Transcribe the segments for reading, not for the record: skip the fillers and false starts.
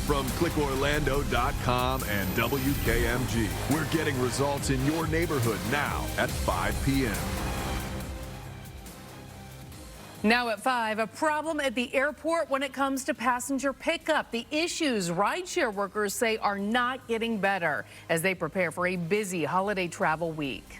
from clickorlando.com and WKMG. We're getting results in your neighborhood now at 5 p.m. Now at 5, a problem at the airport when it comes to passenger pickup. The issues rideshare workers say are not getting better as they prepare for a busy holiday travel week.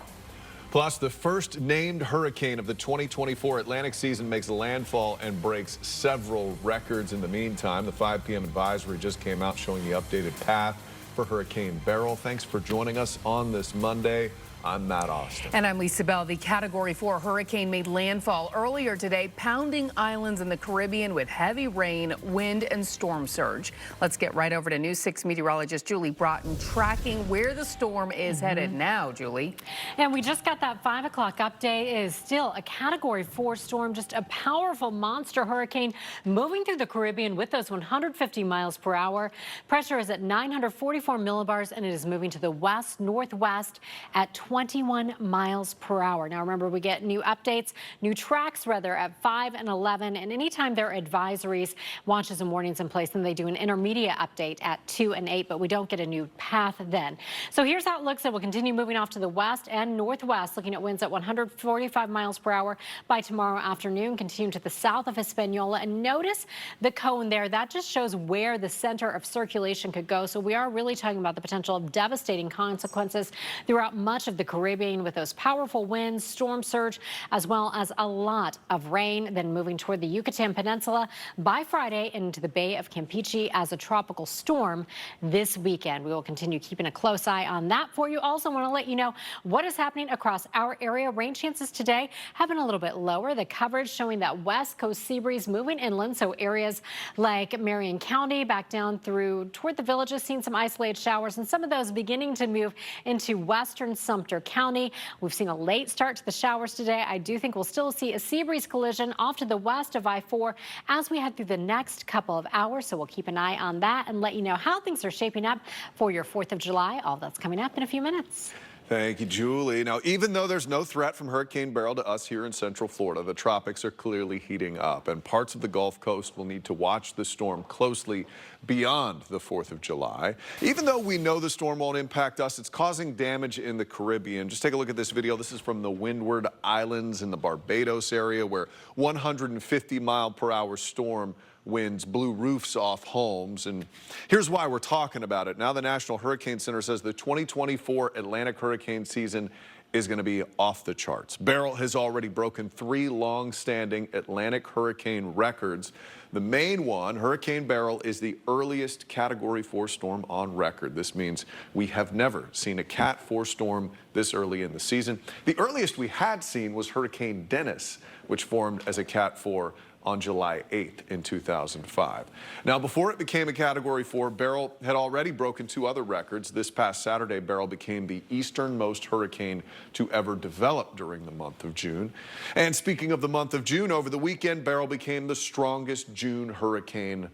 Plus, the first named hurricane of the 2024 Atlantic season makes landfall and breaks several records in the meantime. The 5 p.m. advisory just came out showing the updated path for Hurricane Beryl. Thanks for joining us on this Monday. I'm Matt Austin. And I'm Lisa Bell. The Category 4 hurricane made landfall earlier today, pounding islands in the Caribbean with heavy rain, wind, and storm surge. Let's get right over to News 6 meteorologist Julie Broughton tracking where the storm is headed now, Julie. And we just got that 5 o'clock update. It is still a Category 4 storm, just a powerful monster hurricane moving through the Caribbean with those 150 miles per hour. Pressure is at 944 millibars, and it is moving to the west-northwest at 21 miles per hour. Now remember, we get new updates, new tracks rather, at 5 and 11, and anytime there are advisories, watches and warnings in place, then they do an intermediate update at 2 and 8, but we don't get a new path then. So here's how it looks. It will continue moving off to the west and northwest, looking at winds at 145 miles per hour by tomorrow afternoon, continue to the south of Hispaniola. And notice the cone there. That just shows where the center of circulation could go. So we are really talking about the potential of devastating consequences throughout much of the Caribbean with those powerful winds, storm surge, as well as a lot of rain, then moving toward the Yucatan Peninsula by Friday into the Bay of Campeche as a tropical storm this weekend. We will continue keeping a close eye on that for you. Also want to let you know what is happening across our area. Rain chances today have been a little bit lower. The coverage showing that west coast sea breeze moving inland, so areas like Marion County back down through toward the villages, seeing some isolated showers, and some of those beginning to move into western Sumter County. We've seen a late start to the showers today. I do think we'll still see a sea breeze collision off to the west of I-4 as we head through the next couple of hours. So we'll keep an eye on that and let you know how things are shaping up for your 4th of July. All that's coming up in a few minutes. Thank you, Julie. Now, even though there's no threat from Hurricane Beryl to us here in Central Florida, the tropics are clearly heating up, and parts of the Gulf Coast will need to watch the storm closely beyond the 4th of July. Even though we know the storm won't impact us, it's causing damage in the Caribbean. Just take a look at this video. This is from the Windward Islands in the Barbados area, where 150-mile-per-hour storm winds blew roofs off homes. And here's why we're talking about it. Now the National Hurricane Center says the 2024 Atlantic hurricane season is going to be off the charts. Beryl has already broken 3 long-standing Atlantic hurricane records. The main one, Hurricane Beryl, is the earliest Category 4 storm on record. This means we have never seen a Cat 4 storm this early in the season. The earliest we had seen was Hurricane Dennis, which formed as a Cat 4 on July 8th in 2005. Now, before it became a Category 4, Beryl had already broken 2 other records. This past Saturday, Beryl became the easternmost hurricane to ever develop during the month of June. And speaking of the month of June, over the weekend, Beryl became the strongest June hurricane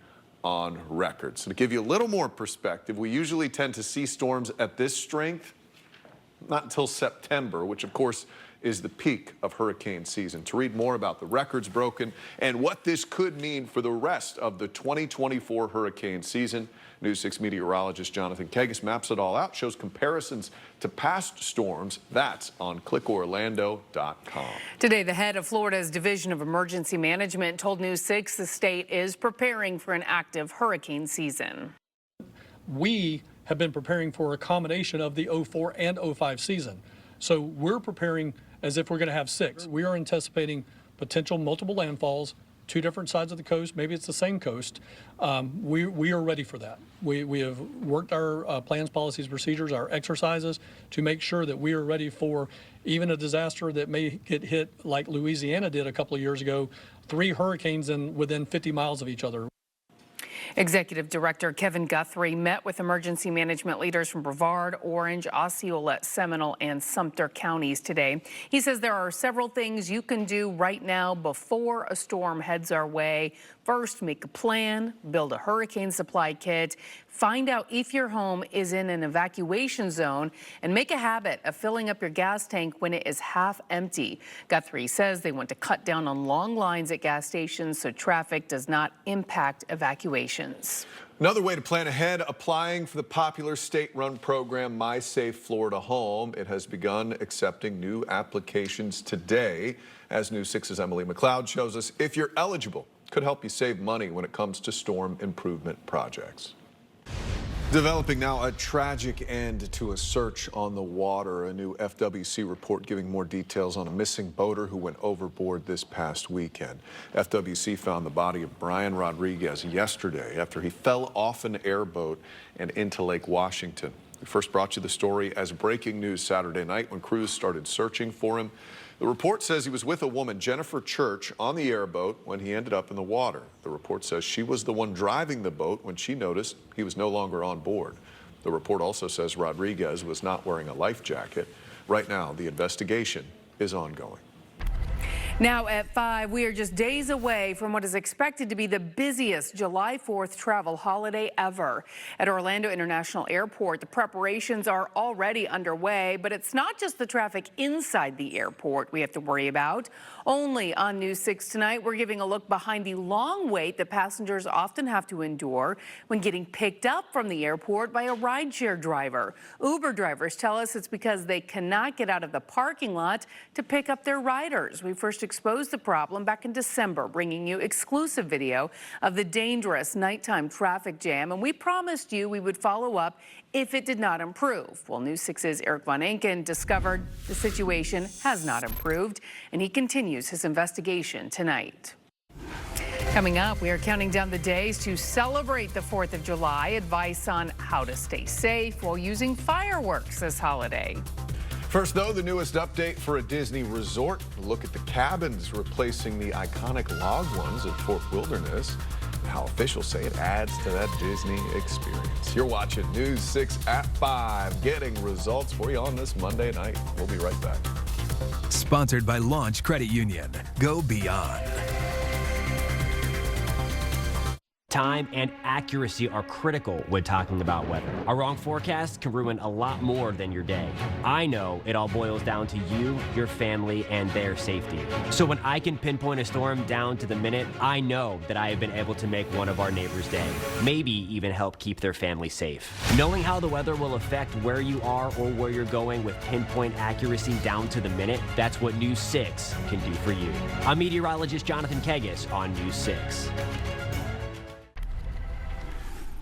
on record. So to give you a little more perspective, we usually tend to see storms at this strength not until September, which of course is the peak of hurricane season. To read more about the records broken and what this could mean for the rest of the 2024 hurricane season, News 6 meteorologist Jonathan Kegas maps it all out, shows comparisons to past storms. That's on clickorlando.com. Today, the head of Florida's Division of Emergency Management told News 6 the state is preparing for an active hurricane season. We have been preparing for a combination of the 04 and 05 season. So we're preparing as if we're going to have 6. We are anticipating potential multiple landfalls, 2 different sides of the coast. Maybe it's the same coast. We are ready for that. We have worked our plans, policies, procedures, our exercises to make sure that we are ready for even a disaster that may get hit like Louisiana did a couple of years ago, 3 hurricanes within 50 miles of each other. Executive Director Kevin Guthrie met with emergency management leaders from Brevard, Orange, Osceola, Seminole, and Sumter counties today. He says there are several things you can do right now before a storm heads our way. First, make a plan, build a hurricane supply kit, find out if your home is in an evacuation zone, and make a habit of filling up your gas tank when it is half empty. Guthrie says they want to cut down on long lines at gas stations so traffic does not impact evacuation. conditions. Another way to plan ahead, applying for the popular state-run program My Safe Florida Home. It has begun accepting new applications today. As News 6's Emily McLeod shows us, if you're eligible, could help you save money when it comes to storm improvement projects. Developing now, a tragic end to a search on the water. A new FWC report giving more details on a missing boater who went overboard this past weekend. FWC found the body of Brian Rodriguez yesterday after he fell off an airboat and into Lake Washington. We first brought you the story as breaking news Saturday night when crews started searching for him. The report says he was with a woman, Jennifer Church, on the airboat when he ended up in the water. The report says she was the one driving the boat when she noticed he was no longer on board. The report also says Rodriguez was not wearing a life jacket. Right now, the investigation is ongoing. Now at 5, we are just days away from what is expected to be the busiest July 4th travel holiday ever. At Orlando International Airport, the preparations are already underway, but it's not just the traffic inside the airport we have to worry about. Only on News 6 tonight, we're giving a look behind the long wait that passengers often have to endure when getting picked up from the airport by a rideshare driver. Uber drivers tell us it's because they cannot get out of the parking lot to pick up their riders. We first exposed the problem back in December, bringing you exclusive video of the dangerous nighttime traffic jam, and we promised you we would follow up if it did not improve. Well, News 6's Eric Von Enken discovered the situation has not improved, and he continues his investigation tonight. Coming up, we are counting down the days to celebrate the 4th of July. Advice on how to stay safe while using fireworks this holiday. First, though, the newest update for a Disney resort. A look at the cabins replacing the iconic log ones at Fort Wilderness, and how officials say it adds to that Disney experience. You're watching News 6 at 5, getting results for you on this Monday night. We'll be right back. Sponsored by Launch Credit Union. Go beyond. Time and accuracy are critical when talking about weather. A wrong forecast can ruin a lot more than your day. I know it all boils down to you, your family, and their safety. So when I can pinpoint a storm down to the minute, I know that I have been able to make one of our neighbors' day, maybe even help keep their family safe. Knowing how the weather will affect where you are or where you're going with pinpoint accuracy down to the minute, that's what News 6 can do for you. I'm meteorologist Jonathan Kegas on News 6.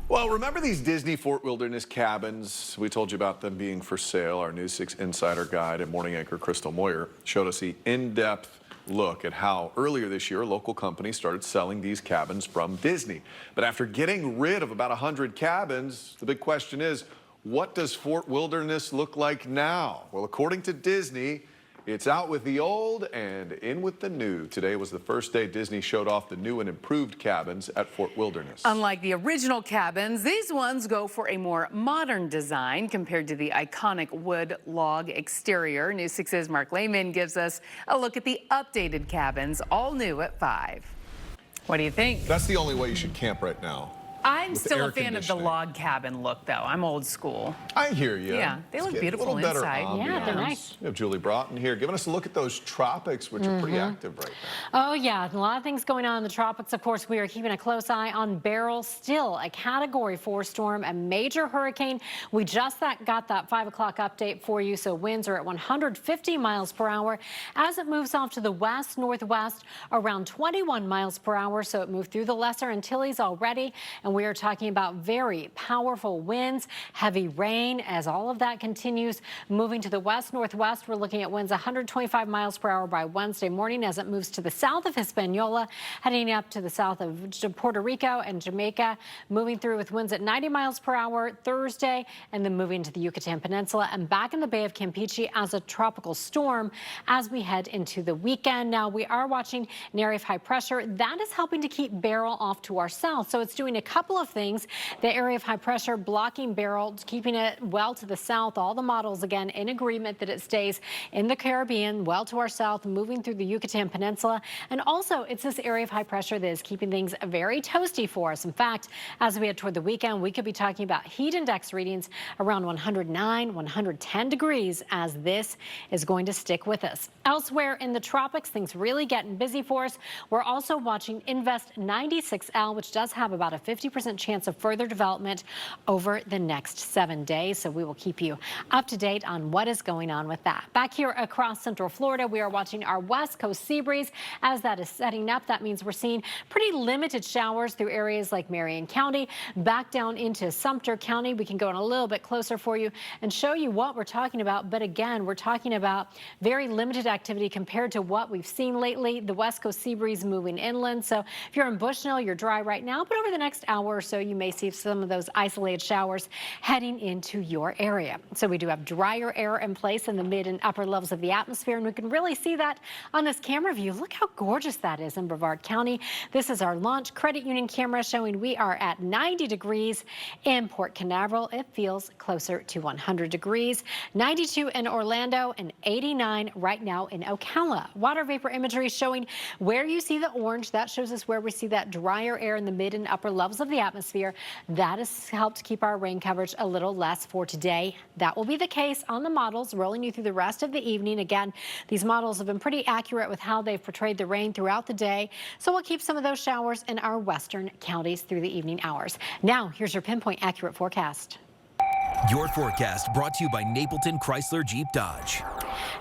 Well, remember these Disney Fort Wilderness cabins? We told you about them being for sale. Our News 6 insider guide and morning anchor Crystal Moyer showed us the in-depth look at how earlier this year local companies started selling these cabins from Disney. But after getting rid of about 100 cabins, the big question is, what does Fort Wilderness look like now? Well, according to Disney, it's out with the old and in with the new. Today was the first day Disney showed off the new and improved cabins at Fort Wilderness. Unlike the original cabins, these ones go for a more modern design compared to the iconic wood log exterior. News 6's Mark Lehman gives us a look at the updated cabins, all new at 5. What do you think? That's the only way you should camp right now. I'm still a fan of the log cabin look, though. I'm old school. I hear you. Yeah, they look beautiful inside. Yeah, they're nice. We have Julie Broughton here giving us a look at those tropics, which are pretty active right now. Oh, yeah, a lot of things going on in the tropics. Of course, we are keeping a close eye on Beryl, still a Category 4 storm, a major hurricane. We just got that 5 o'clock update for you, so winds are at 150 miles per hour. As it moves off to the west-northwest, around 21 miles per hour, so it moved through the Lesser Antilles already, and we are talking about very powerful winds, heavy rain as all of that continues. Moving to the west-northwest, we're looking at winds 125 miles per hour by Wednesday morning as it moves to the south of Hispaniola, heading up to the south of Puerto Rico and Jamaica, moving through with winds at 90 miles per hour Thursday, and then moving to the Yucatan Peninsula and back in the Bay of Campeche as a tropical storm as we head into the weekend. Now, we are watching an area of high pressure. That is helping to keep Beryl off to our south, so it's doing a couple of of things. The area of high pressure blocking Beryl, keeping it well to the south. All the models, again, in agreement that it stays in the Caribbean, well to our south, moving through the Yucatan Peninsula. And also, it's this area of high pressure that is keeping things very toasty for us. In fact, as we head toward the weekend, we could be talking about heat index readings around 109, 110 degrees as this is going to stick with us. Elsewhere in the tropics, things really getting busy for us. We're also watching Invest 96L, which does have about a 50% chance of further development over the next 7 days. So we will keep you up to date on what is going on with that. Back here across Central Florida, we are watching our west coast sea breeze. As that is setting up, that means we're seeing pretty limited showers through areas like Marion County, back down into Sumter County. We can go in a little bit closer for you and show you what we're talking about. But again, we're talking about very limited activity compared to what we've seen lately. The west coast sea breeze moving inland. So if you're in Bushnell, you're dry right now, but over the next hour or so, you may see some of those isolated showers heading into your area. So we do have drier air in place in the mid and upper levels of the atmosphere, and we can really see that on this camera view. Look how gorgeous that is in Brevard County. This is our Launch Credit Union camera showing we are at 90 degrees in Port Canaveral. It feels closer to 100 degrees. 92 in Orlando and 89 right now in Ocala. Water vapor imagery showing where you see the orange. That shows us where we see that drier air in the mid and upper levels of the atmosphere. That has helped keep our rain coverage a little less for today. That will be the case on the models rolling you through the rest of the evening. Again, these models have been pretty accurate with how they've portrayed the rain throughout the day. So we'll keep some of those showers in our western counties through the evening hours. Now, here's your pinpoint accurate forecast. Your forecast brought to you by Napleton Chrysler Jeep Dodge.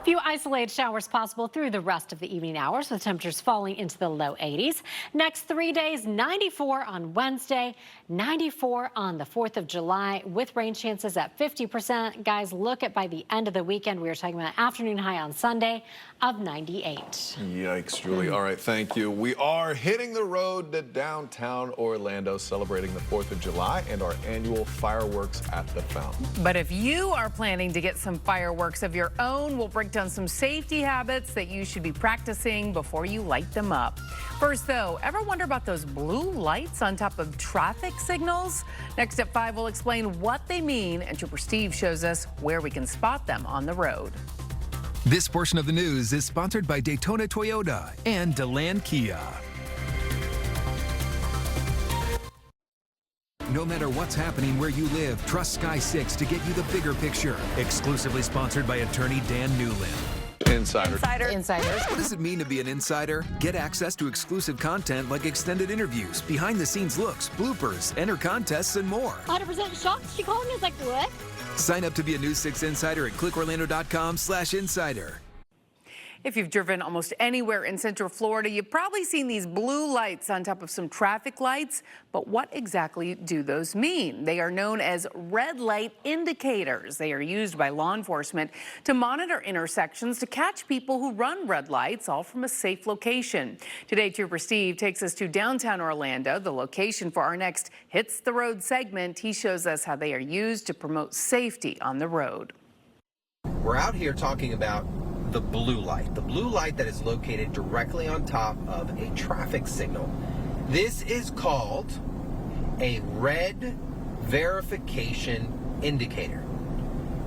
Few isolated showers possible through the rest of the evening hours with temperatures falling into the low 80s. Next 3 days, 94 on Wednesday, 94 on the 4th of July with rain chances at 50%. Guys, look at by the end of the weekend, we are talking about an afternoon high on Sunday of 98. Yikes, Julie. All right, thank you. We are hitting the road to downtown Orlando celebrating the 4th of July and our annual fireworks at the fountain. But if you are planning to get some fireworks of your own, we'll break down some safety habits that you should be practicing before you light them up. First, though, ever wonder about those blue lights on top of traffic signals? Next at 5, we'll explain what they mean, and Trooper Steve shows us where we can spot them on the road. This portion of the news is sponsored by Daytona Toyota and DeLand Kia. No matter what's happening where you live, trust Sky 6 to get you the bigger picture. Exclusively sponsored by attorney Dan Newland. Insiders. What does it mean to be an insider? Get access to exclusive content like extended interviews, behind-the-scenes looks, bloopers, enter contests, and more. 100% shocked. She called me. I was like, what? Sign up to be a News 6 insider at clickorlando.com/insider. If you've driven almost anywhere in Central Florida, you've probably seen these blue lights on top of some traffic lights. But what exactly do those mean? They are known as red light indicators. They are used by law enforcement to monitor intersections to catch people who run red lights, all from a safe location. Today, Trooper Steve takes us to downtown Orlando, the location for our next Hits the Road segment. He shows us how they are used to promote safety on the road. We're out here talking about the blue light that is located directly on top of a traffic signal. This is called a red verification indicator.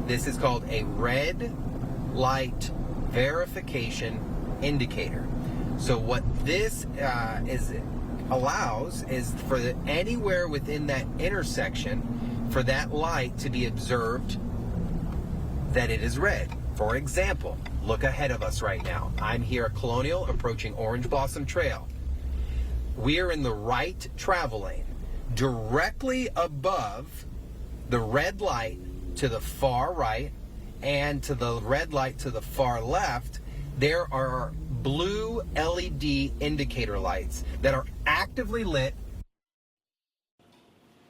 This is called a red light verification indicator. So what this allows is for anywhere within that intersection for that light to be observed that it is red. For example, look ahead of us right now. I'm here at Colonial approaching Orange Blossom Trail. We are in the right travel lane. Directly above the red light to the far right and to the red light to the far left, there are blue LED indicator lights that are actively lit.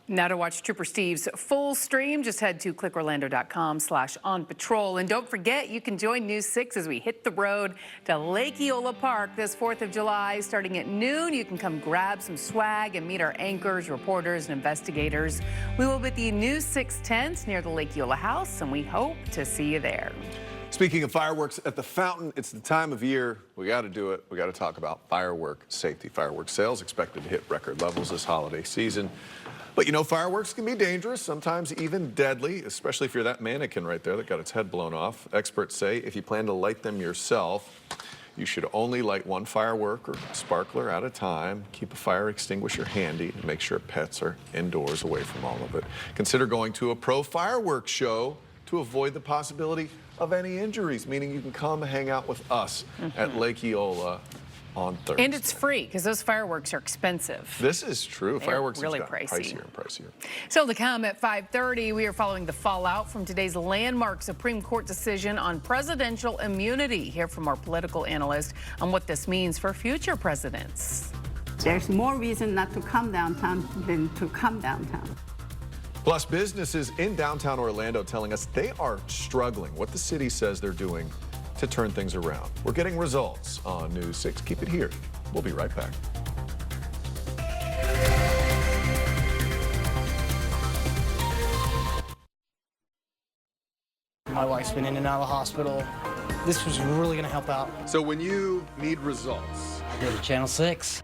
Now to watch Trooper Steve's full stream, just head to clickorlando.com/onpatrol. And don't forget, you can join News 6 as we hit the road to Lake Eola Park this 4th of July. Starting at noon, you can come grab some swag and meet our anchors, reporters, and investigators. We will be at the News 6 tent near the Lake Eola House, and we hope to see you there. Speaking of fireworks at the fountain, it's the time of year. We got to do it. We got to talk about firework safety. Firework sales expected to hit record levels this holiday season. But you know, fireworks can be dangerous, sometimes even deadly, especially if you're that mannequin right there that got its head blown off. Experts say if you plan to light them yourself, you should only light one firework or sparkler at a time. Keep a fire extinguisher handy and make sure pets are indoors away from all of it. Consider going to a pro fireworks show to avoid the possibility of any injuries, meaning you can come hang out with us at Lake Eola on Thursday. And it's free because those fireworks are expensive. This is true. They're Fireworks really have gotten pricey. pricier and pricier. Still to come at 5:30, we are following the fallout from today's landmark Supreme Court decision on presidential immunity. Hear from our political analyst on what this means for future presidents. There's more reason not to come downtown than to come downtown. Plus, businesses in downtown Orlando telling us they are struggling. What the city says they're doing to turn things around. We're getting results on News 6. Keep it here. We'll be right back. My wife's been in and out of the hospital. This was really going to help out. So when you need results, I go to Channel 6.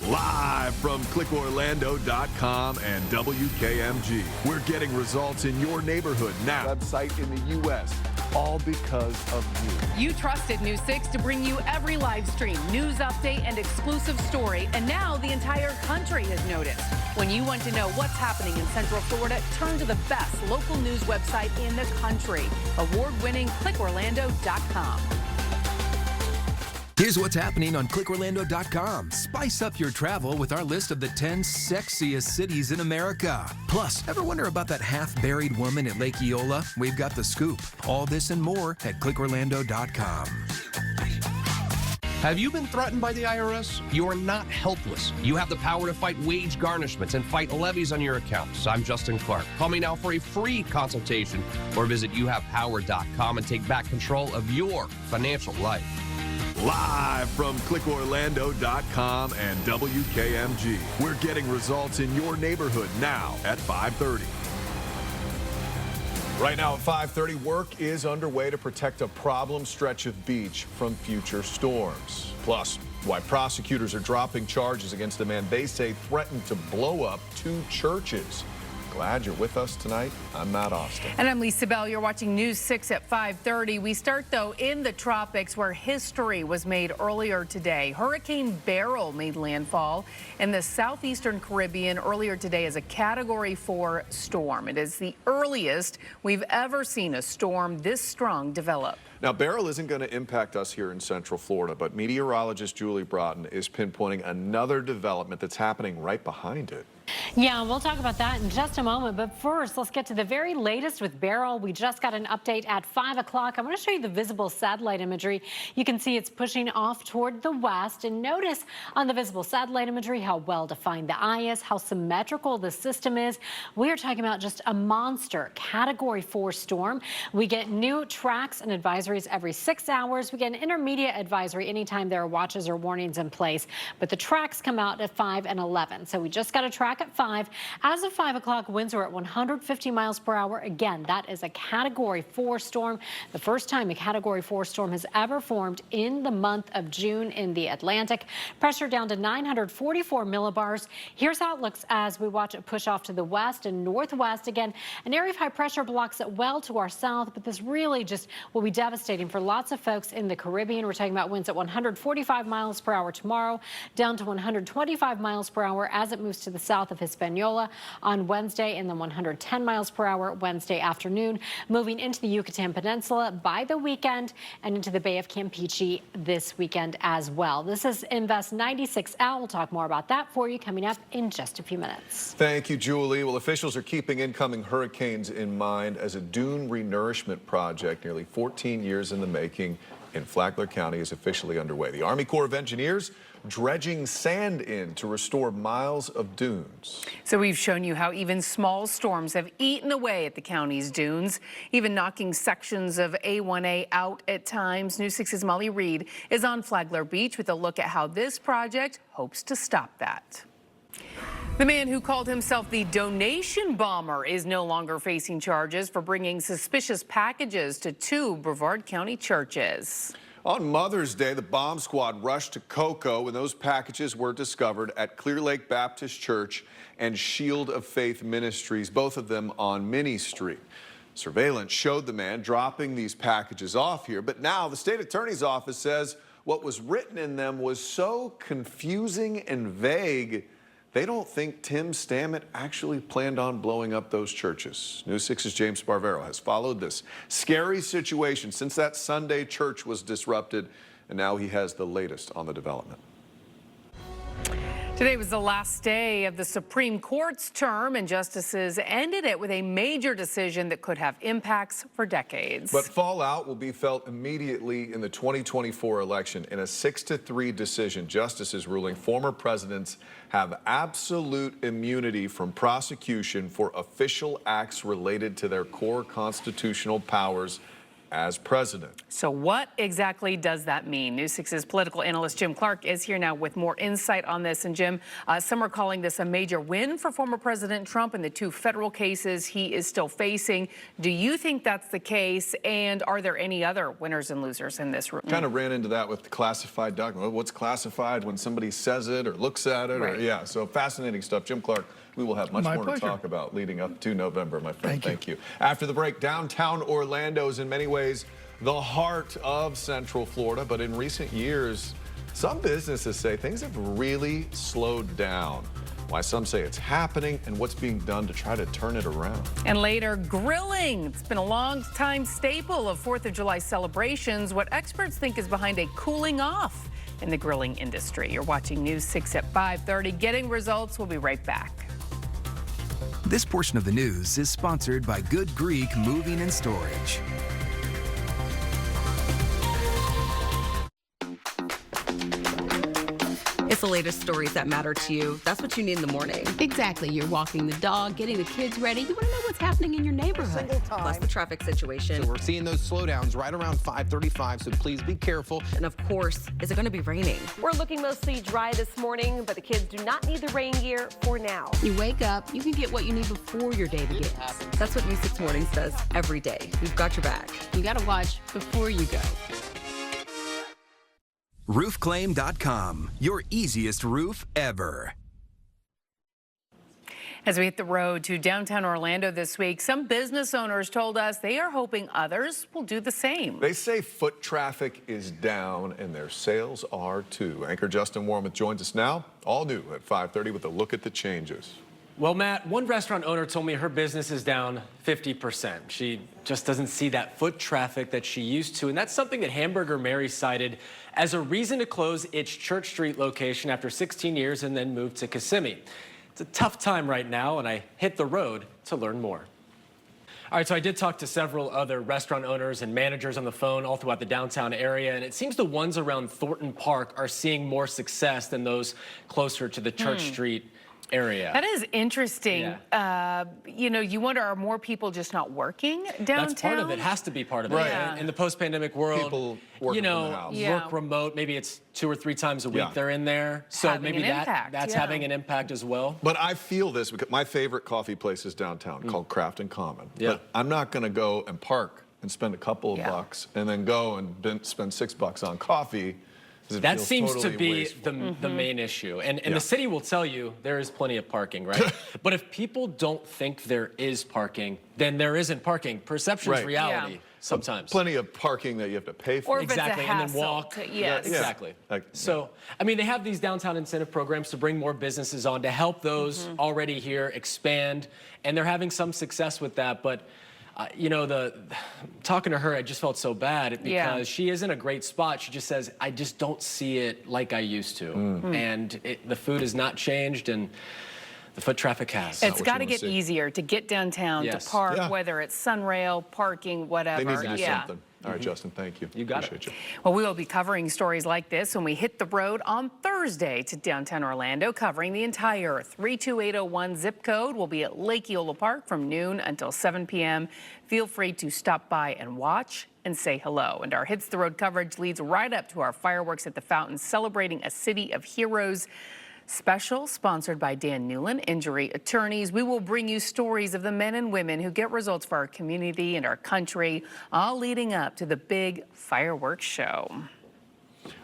Live from clickorlando.com and WKMG. We're getting results in your neighborhood now. Website in the U.S., all because of you. You trusted News 6 to bring you every live stream, news update, and exclusive story. And now the entire country has noticed. When you want to know what's happening in Central Florida, turn to the best local news website in the country. Award-winning clickorlando.com. Here's what's happening on clickorlando.com. Spice up your travel with our list of the 10 sexiest cities in America. Plus, ever wonder about that half-buried woman at Lake Eola? We've got the scoop. All this and more at clickorlando.com. Have you been threatened by the IRS? You are not helpless. You have the power to fight wage garnishments and fight levies on your accounts. I'm Justin Clark. Call me now for a free consultation or visit youhavepower.com and take back control of your financial life. Live from clickorlando.com and WKMG. We're getting results in your neighborhood now at 5:30. Right now at 5:30, work is underway to protect a problem stretch of beach from future storms. Plus, why prosecutors are dropping charges against a man they say threatened to blow up 2 churches. Glad you're with us tonight. I'm Matt Austin. And I'm Lisa Bell. You're watching News 6 at 5:30. We start, though, in the tropics where history was made earlier today. Hurricane Beryl made landfall in the southeastern Caribbean earlier today as a Category 4 storm. It is the earliest we've ever seen a storm this strong develop. Now, Beryl isn't going to impact us here in Central Florida, but meteorologist Julie Broughton is pinpointing another development that's happening right behind it. Yeah, we'll talk about that in just a moment. But first, let's get to the very latest with Beryl. We just got an update at 5 o'clock. I'm going to show you the visible satellite imagery. You can see it's pushing off toward the west. And notice on the visible satellite imagery how well defined the eye is, how symmetrical the system is. We are talking about just a monster Category 4 storm. We get new tracks and advisories every 6 hours. We get an intermediate advisory anytime there are watches or warnings in place. But the tracks come out at 5 and 11. So we just got a track at 5. As of 5 o'clock, winds are at 150 miles per hour. Again, that is a Category 4 storm. The first time a Category 4 storm has ever formed in the month of June in the Atlantic. Pressure down to 944 millibars. Here's how it looks as we watch it push off to the west and northwest. Again, an area of high pressure blocks it well to our south, but this really just will be devastating for lots of folks in the Caribbean. We're talking about winds at 145 miles per hour tomorrow, down to 125 miles per hour as it moves to the south of Hispaniola on Wednesday, and then 110 miles per hour Wednesday afternoon, moving into the Yucatan Peninsula by the weekend and into the Bay of Campeche this weekend as well. This is Invest 96L. We'll talk more about that for you coming up in just a few minutes. Thank you, Julie. Well, officials are keeping incoming hurricanes in mind as a dune renourishment project nearly 14 years in the making in Flagler County is officially underway. The Army Corps of Engineers dredging sand in to restore miles of dunes. So we've shown you how even small storms have eaten away at the county's dunes, even knocking sections of A1A out at times. News 6's Molly Reed is on Flagler Beach with a look at how this project hopes to stop that. The man who called himself the donation bomber is no longer facing charges for bringing suspicious packages to 2 Brevard County churches. On Mother's Day, the bomb squad rushed to Cocoa when those packages were discovered at Clear Lake Baptist Church and Shield of Faith Ministries, both of them on Minnie Street. Surveillance showed the man dropping these packages off here, but now the state attorney's office says what was written in them was so confusing and vague, they don't think Tim Stammet actually planned on blowing up those churches. News 6's James Barbero has followed this scary situation since that Sunday church was disrupted, and now he has the latest on the development. Today was the last day of the Supreme Court's term, and justices ended it with a major decision that could have impacts for decades. But fallout will be felt immediately in the 2024 election. In a 6-3 decision, justices ruling former presidents have absolute immunity from prosecution for official acts related to their core constitutional powers as president. So what exactly does that mean? News 6's political analyst Jim Clark is here now with more insight on this. And Jim, some are calling this a major win for former President Trump in the 2 federal cases he is still facing. Do you think that's the case? And are there any other winners and losers in this room? Kind of ran into that with the classified document. What's classified when somebody says it or looks at it? Right. Or, yeah, so fascinating stuff. Jim Clark, we will have much more to talk about leading up to November, my friend. Thank you. After the break, downtown Orlando is in many ways the heart of Central Florida, but in recent years, some businesses say things have really slowed down. Why some say it's happening and what's being done to try to turn it around. And later, grilling. It's been a long-time staple of 4th of July celebrations. What experts think is behind a cooling off in the grilling industry. You're watching News 6 at 5:30. Getting results. We'll be right back. This portion of the news is sponsored by Good Greek Moving and Storage. It's the latest stories that matter to you. That's what you need in the morning. Exactly. You're walking the dog, getting the kids ready. You want to know what's happening in your neighborhood. Plus the traffic situation. So we're seeing those slowdowns right around 5:35, so please be careful. And of course, is it going to be raining? We're looking mostly dry this morning, but the kids do not need the rain gear for now. You wake up, you can get what you need before your day begins. That's what News 6 Mornings does every day. We've got your back. You got to watch before you go. Roofclaim.com, your easiest roof ever. As we hit the road to downtown Orlando this week, some business owners told us they are hoping others will do the same. They say foot traffic is down and their sales are too. Anchor Justin Wormuth joins us now, all new at 5:30 with a look at the changes. Well, Matt, one restaurant owner told me her business is down 50%. She just doesn't see that foot traffic that she used to, and that's something that Hamburger Mary cited as a reason to close its Church Street location after 16 years and then move to Kissimmee. It's a tough time right now, and I hit the road to learn more. All right, so I did talk to several other restaurant owners and managers on the phone all throughout the downtown area, and it seems the ones around Thornton Park are seeing more success than those closer to the Church Street area. That is interesting. Yeah. You know, you wonder, are more people just not working downtown? That's part of it. Has to be part of it. Right. Yeah. In the post-pandemic world, people working from the house. Work remote. Maybe it's 2 or 3 times a week they're in there. So having maybe that's having an impact as well. But I feel this because my favorite coffee place is downtown called Craft and Common. Yeah. But I'm not going to go and park and spend a couple of bucks and then go and spend $6 on coffee. That seems totally to be wasteful. the main issue. And the city will tell you there is plenty of parking, right? But if people don't think there is parking, then there isn't parking. Perception's reality sometimes. Plenty of parking that you have to pay for. Or if exactly, it's a and then walk. Yes. Exactly. So, I mean, they have these downtown incentive programs to bring more businesses on, to help those already here expand. And they're having some success with that. But you know, talking to her, I just felt so bad because she is in a great spot. She just says, I just don't see it like I used to. And the food has not changed, and the foot traffic has. It's got to get easier to get downtown, to park, whether it's Sunrail, parking, whatever. They need to do something. All right, Justin, thank you. You got Appreciate it. Well, we will be covering stories like this when we hit the road on Thursday to downtown Orlando, covering the entire 32801 zip code. We'll be at Lake Eola Park from noon until 7 p.m. Feel free to stop by and watch and say hello. And our Hits the Road coverage leads right up to our fireworks at the fountain, celebrating a city of heroes. Special, sponsored by Dan Newland, Injury Attorneys. We will bring you stories of the men and women who get results for our community and our country, all leading up to the big fireworks show.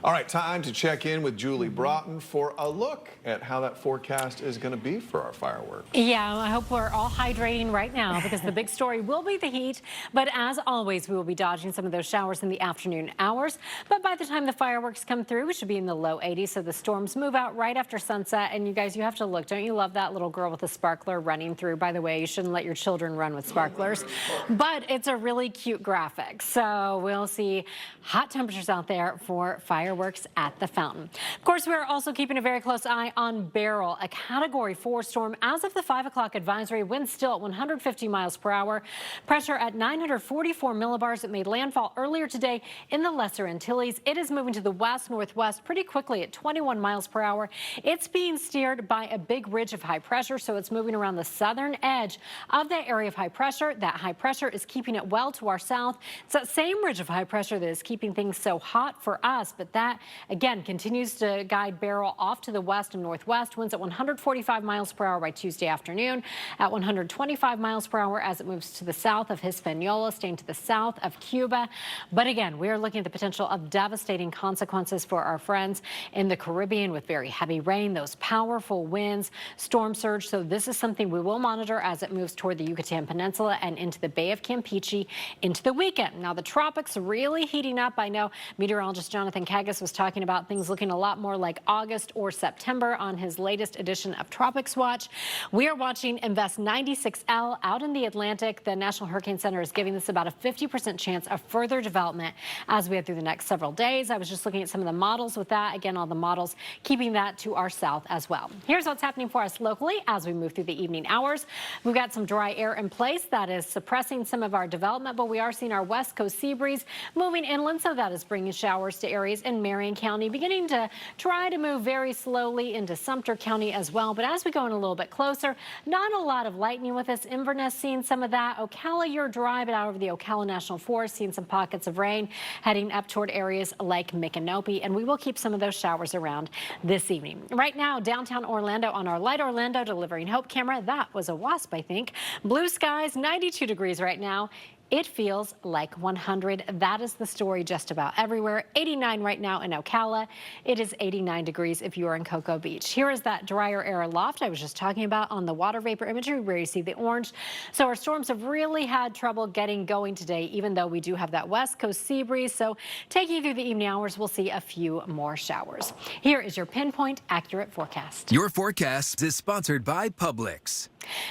All right, time to check in with Julie Broughton for a look at how that forecast is going to be for our fireworks. Yeah, I hope we're all hydrating right now because the big story will be the heat. But as always, we will be dodging some of those showers in the afternoon hours. But by the time the fireworks come through, we should be in the low 80s. So the storms move out right after sunset. And you guys, you have to look. Don't you love that little girl with a sparkler running through? By the way, you shouldn't let your children run with sparklers. But it's a really cute graphic. So we'll see hot temperatures out there for fireworks at the fountain. Of course, we're also keeping a very close eye on Beryl, a Category 4 storm. As of the 5 o'clock advisory, winds still at 150 miles per hour. Pressure at 944 millibars. It made landfall earlier today in the Lesser Antilles. It is moving to the west-northwest pretty quickly at 21 miles per hour. It's being steered by a big ridge of high pressure, so it's moving around the southern edge of that area of high pressure. That high pressure is keeping it well to our south. It's that same ridge of high pressure that is keeping things so hot for us, but that, again, continues to guide Beryl off to the west and northwest. Winds at 145 miles per hour by Tuesday afternoon, at 125 miles per hour as it moves to the south of Hispaniola, staying to the south of Cuba. But again, we are looking at the potential of devastating consequences for our friends in the Caribbean with very heavy rain, those powerful winds, storm surge. So this is something we will monitor as it moves toward the Yucatan Peninsula and into the Bay of Campeche into the weekend. Now, the tropics really heating up. I know meteorologist Jonathan Kagas was talking about things looking a lot more like August or September on his latest edition of Tropics Watch. We are watching Invest 96L out in the Atlantic. The National Hurricane Center is giving this about a 50% chance of further development as we head through the next several days. I was just looking at some of the models with that. Again, all the models keeping that to our south as well. Here's what's happening for us locally as we move through the evening hours. We've got some dry air in place that is suppressing some of our development, but we are seeing our west coast sea breeze moving inland, so that is bringing showers to areas in Marion County, beginning to try to move very slowly into Sumter County as well. But as we go in a little bit closer, not a lot of lightning with us. Inverness seeing some of that. Ocala, you're dry, but out over the Ocala National Forest, seeing some pockets of rain heading up toward areas like Micanopy, and we will keep some of those showers around this evening. Right now, downtown Orlando on our Light Orlando Delivering Hope camera. That was a wasp, I think. Blue skies, 92 degrees right now. It feels like 100. That is the story just about everywhere. 89 right now in Ocala. It is 89 degrees if you are in Cocoa Beach. Here is that drier air aloft I was just talking about on the water vapor imagery where you see the orange. So our storms have really had trouble getting going today, even though we do have that west coast sea breeze. So taking you through the evening hours, we'll see a few more showers. Here is your pinpoint accurate forecast. Your forecast is sponsored by Publix.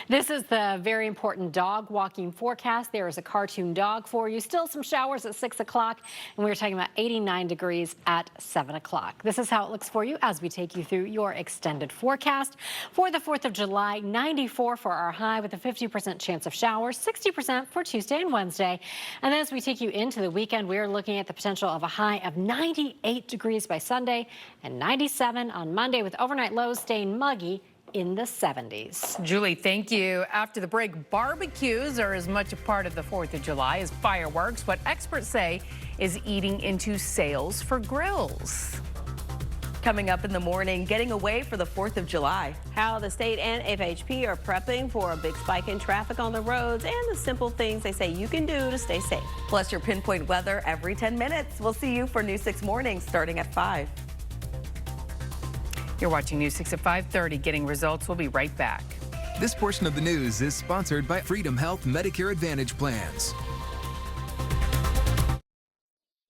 This is the very important dog walking forecast. There is a cartoon dog for you. Still some showers at 6 o'clock, and we're talking about 89 degrees at 7 o'clock. This is how it looks for you as we take you through your extended forecast. For the 4th of July, 94 for our high with a 50% chance of showers, 60% for Tuesday and Wednesday. And then as we take you into the weekend, we're looking at the potential of a high of 98 degrees by Sunday and 97 on Monday, with overnight lows staying muggy in the 70s. Julie, thank you. After the break, barbecues are as much a part of the 4th of July as fireworks, what experts say is eating into sales for grills. Coming up in the morning, getting away for the 4th of July. How the state and FHP are prepping for a big spike in traffic on the roads and the simple things they say you can do to stay safe. Plus your pinpoint weather every 10 minutes. We'll see you for News 6 Mornings starting at 5. You're watching News 6 at 5:30. Getting results. We'll be right back. This portion of the news is sponsored by Freedom Health Medicare Advantage plans.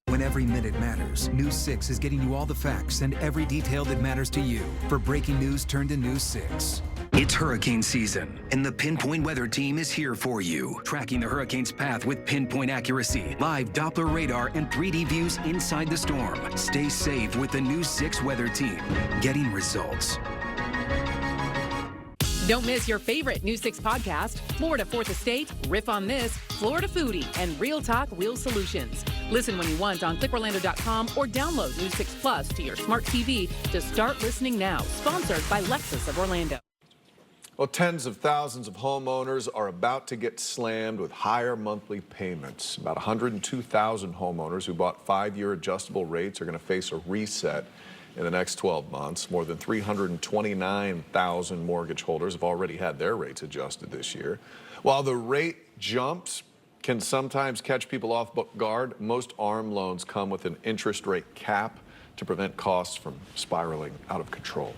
When every minute matters, News 6 is getting you all the facts and every detail that matters to you. For breaking news turned to News 6. It's hurricane season, and the Pinpoint Weather Team is here for you, tracking the hurricane's path with pinpoint accuracy, live Doppler radar, and 3D views inside the storm. Stay safe with the News 6 Weather Team, getting results. Don't miss your favorite News 6 podcast, Florida 4th Estate, Riff on This, Florida Foodie, and Real Talk, Real Solutions. Listen when you want on clickorlando.com or download News 6 Plus to your smart TV to start listening now. Sponsored by Lexus of Orlando. Well, tens of thousands of homeowners are about to get slammed with higher monthly payments. About 102,000 homeowners who bought 5-year adjustable rates are going to face a reset In the next 12 months, more than 329,000 mortgage holders have already had their rates adjusted this year. While the rate jumps can sometimes catch people off guard, most ARM loans come with an interest rate cap to prevent costs from spiraling out of control.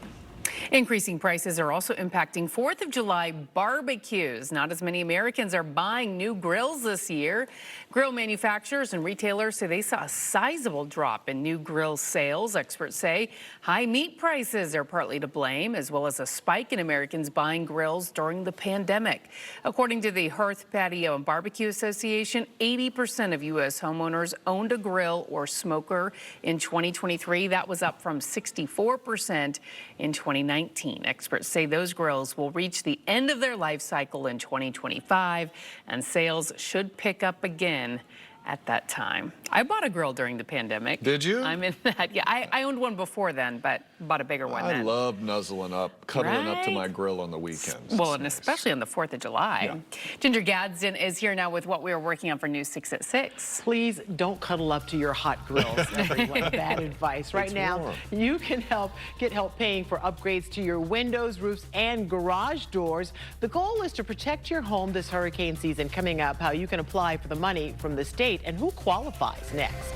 Increasing prices are also impacting 4th of July barbecues. Not as many Americans are buying new grills this year. Grill manufacturers and retailers say they saw a sizable drop in new grill sales. Experts say high meat prices are partly to blame, as well as a spike in Americans buying grills during the pandemic. According to the Hearth, Patio, and Barbecue Association, 80% of U.S. homeowners owned a grill or smoker in 2023. That was up from 64% in 2019. Experts say those grills will reach the end of their life cycle in 2025, and sales should pick up again at that time. I bought a grill during the pandemic. Did you? I'm in that. Yeah, I owned one before then, but bought a bigger one then. I love nuzzling up, cuddling up to my grill on the weekends. Well, and especially on the 4th of July. Yeah. Ginger Gadsden is here now with what we are working on for News 6 at 6. Please don't cuddle up to your hot grills, everyone. Bad advice. Right now, you can get help paying for upgrades to your windows, roofs, and garage doors. The goal is to protect your home this hurricane season. Coming up, how you can apply for the money from the state and who qualifies next.